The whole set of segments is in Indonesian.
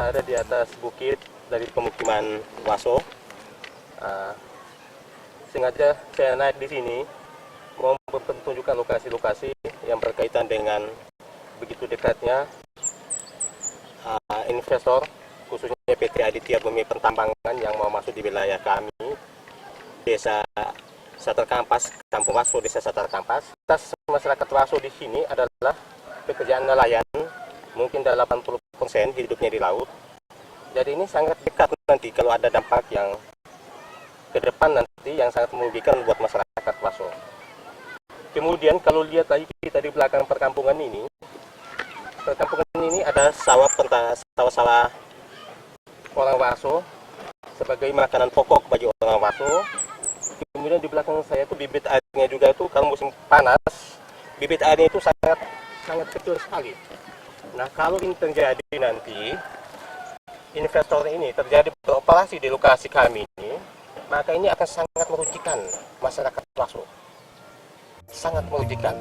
berada di atas bukit dari pemukiman Waso. Sengaja saya naik di sini mau mempertunjukkan lokasi-lokasi yang berkaitan dengan begitu dekatnya investor, khususnya PT Aditya Bumi Pertambangan yang mau masuk di wilayah kami, Desa Satar Kampas, Kampung Waso, Desa Satar Kampas. Masyarakat Waso di sini adalah pekerjaan nelayan, mungkin 80% hidupnya di laut. Jadi ini sangat dekat nanti kalau ada dampak yang ke depan nanti yang sangat merugikan buat masyarakat Waso. Kemudian kalau lihat lagi kita di belakang perkampungan ini ada sawah-sawah orang Waso sebagai makanan pokok bagi orang Waso. Kemudian di belakang saya itu bibit airnya juga itu kalau musim panas bibit airnya itu sangat kecil sekali. Nah kalau ini terjadi nanti investor ini terjadi beroperasi di lokasi kami ini, maka ini akan sangat merugikan masyarakat Waso, sangat merugikan.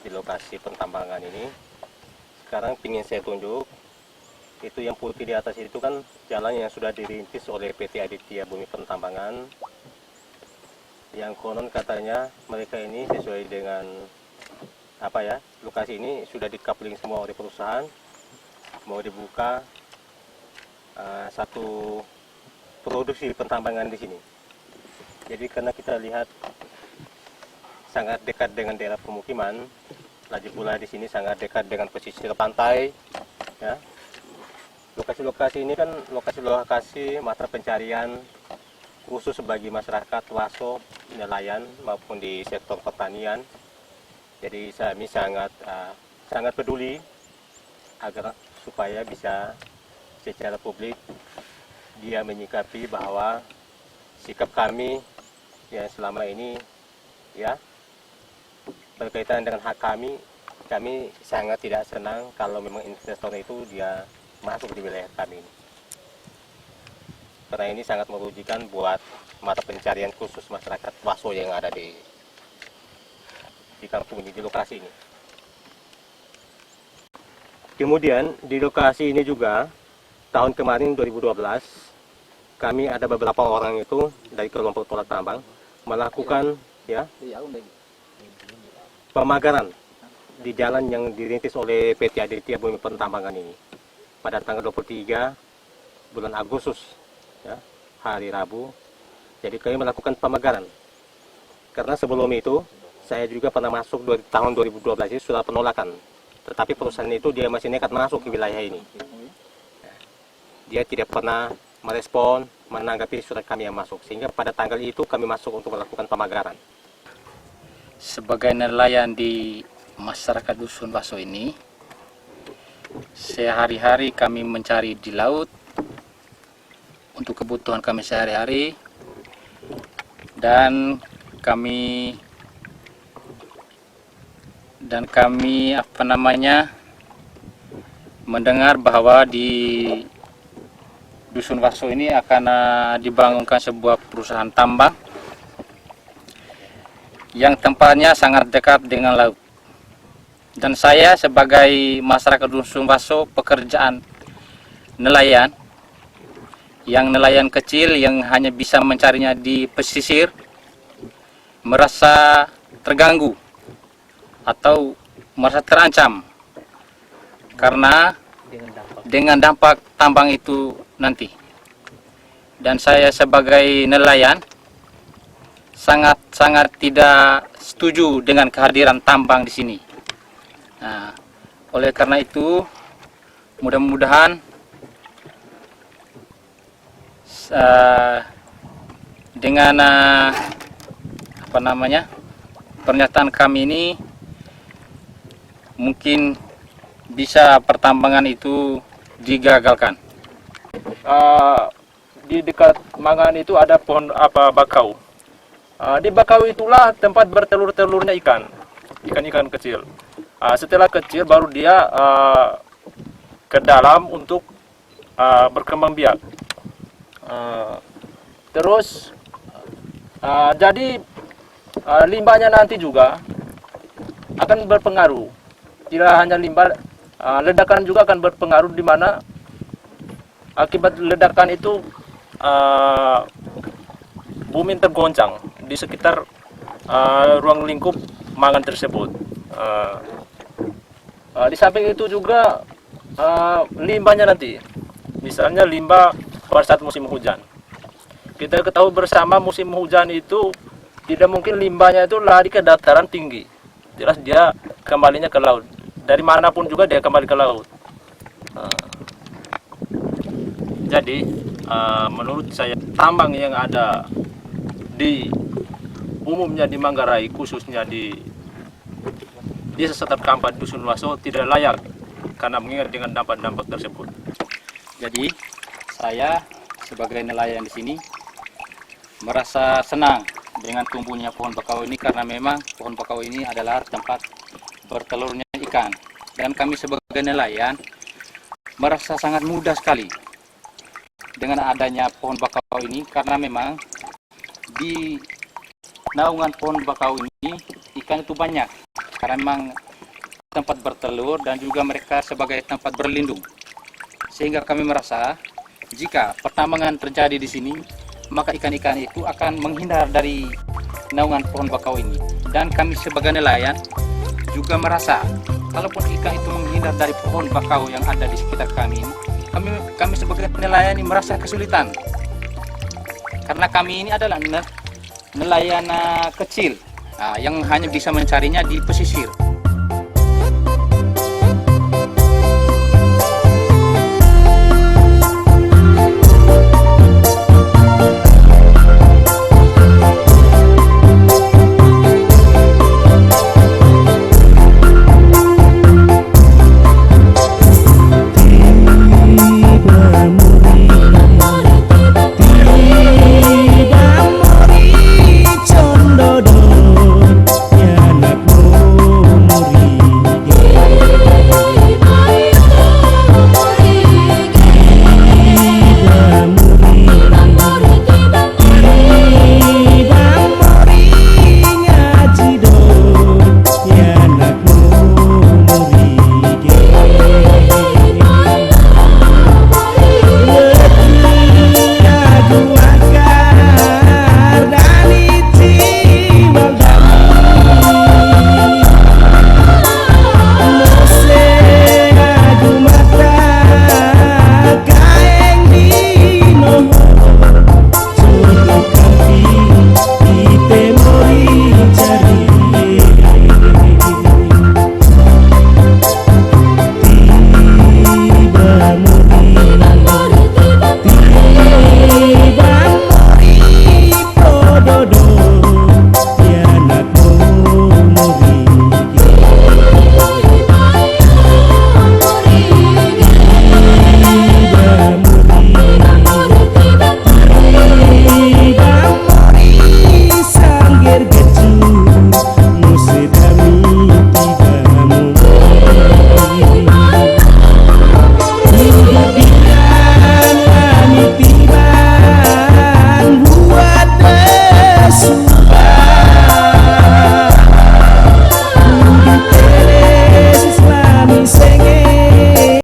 Di lokasi pentambangan ini sekarang ingin saya tunjuk itu yang putih di atas itu kan jalan yang sudah dirintis oleh PT Aditya Bumi Pertambangan yang konon katanya mereka ini sesuai dengan lokasi ini sudah dikapling semua oleh perusahaan mau dibuka satu produksi pentambangan di sini. Jadi karena kita lihat sangat dekat dengan daerah pemukiman, lagi pula di sini sangat dekat dengan pesisir pantai. Ya. Lokasi-lokasi ini kan lokasi-lokasi mata pencarian khusus bagi masyarakat Waso, nelayan maupun di sektor pertanian. Jadi kami sangat peduli agar supaya bisa secara publik dia menyikapi bahwa sikap kami yang selama ini ya berkaitan dengan hak kami sangat tidak senang kalau memang investor itu dia masuk di wilayah kami ini. Karena ini sangat merugikan buat mata pencarian khusus masyarakat Waso yang ada di kampung ini, di lokasi ini. Kemudian di lokasi ini juga tahun kemarin 2012 kami ada beberapa orang itu dari kelompok tolak tambang melakukan pemagaran di jalan yang dirintis oleh PT Aditya Bumi Pertambangan ini pada tanggal 23 bulan Agustus, ya, hari Rabu. Jadi kami melakukan pemagaran karena sebelum itu saya juga pernah masuk tahun 2012 ini sudah penolakan, tetapi perusahaan itu dia masih nekat masuk ke wilayah ini. dia tidak pernah merespon, menanggapi surat kami yang masuk. Sehingga pada tanggal itu kami masuk untuk melakukan pemagaran. Sebagai nelayan di masyarakat Dusun Baso ini, sehari-hari kami mencari di laut untuk kebutuhan kami sehari-hari, dan kami mendengar bahwa di Dusun Baso ini akan dibangunkan sebuah perusahaan tambang yang tempatnya sangat dekat dengan laut. Dan saya sebagai masyarakat Dusun Baso, pekerjaan nelayan, yang nelayan kecil yang hanya bisa mencarinya di pesisir, merasa terganggu atau merasa terancam karena dengan dampak tambang itu nanti. Dan saya sebagai nelayan sangat tidak setuju dengan kehadiran tambang di sini. Nah, oleh karena itu mudah-mudahan dengan pernyataan kami ini mungkin bisa pertambangan itu digagalkan. Di dekat Mangan itu ada pohon bakau. Di bakau itulah tempat bertelur-telurnya ikan kecil. Setelah kecil baru dia ke dalam untuk berkembang biak. Terus jadi limbahnya nanti juga akan berpengaruh. Tidak hanya limbah, ledakan juga akan berpengaruh, di mana akibat ledakan itu bumi tergoncang di sekitar ruang lingkup Mangan tersebut. Di samping itu juga limbahnya nanti, misalnya limbah pada saat musim hujan. Kita ketahui bersama musim hujan itu tidak mungkin limbahnya itu lari ke dataran tinggi. Jelas dia kembalinya ke laut. Dari manapun juga dia kembali ke laut. Jadi menurut saya tambang yang ada di umumnya di Manggarai, khususnya di Desa Setar Kampat Dusun Baso, tidak layak karena mengingat dengan dampak-dampak tersebut. Jadi saya sebagai nelayan di sini merasa senang dengan tumbuhnya pohon bakau ini, karena memang pohon bakau ini adalah tempat bertelurnya ikan. Dan kami sebagai nelayan merasa sangat mudah sekali dengan adanya pohon bakau ini, karena memang di naungan pohon bakau ini ikan itu banyak, karena memang tempat bertelur dan juga mereka sebagai tempat berlindung. Sehingga kami merasa jika pertambangan terjadi di sini, maka ikan-ikan itu akan menghindar dari naungan pohon bakau ini. Dan kami sebagai nelayan juga merasa kalaupun ikan itu menghindar dari pohon bakau yang ada di sekitar kami ini, kami sebagai nelayan ini merasa kesulitan, karena kami ini adalah nelayan kecil yang hanya bisa mencarinya di pesisir.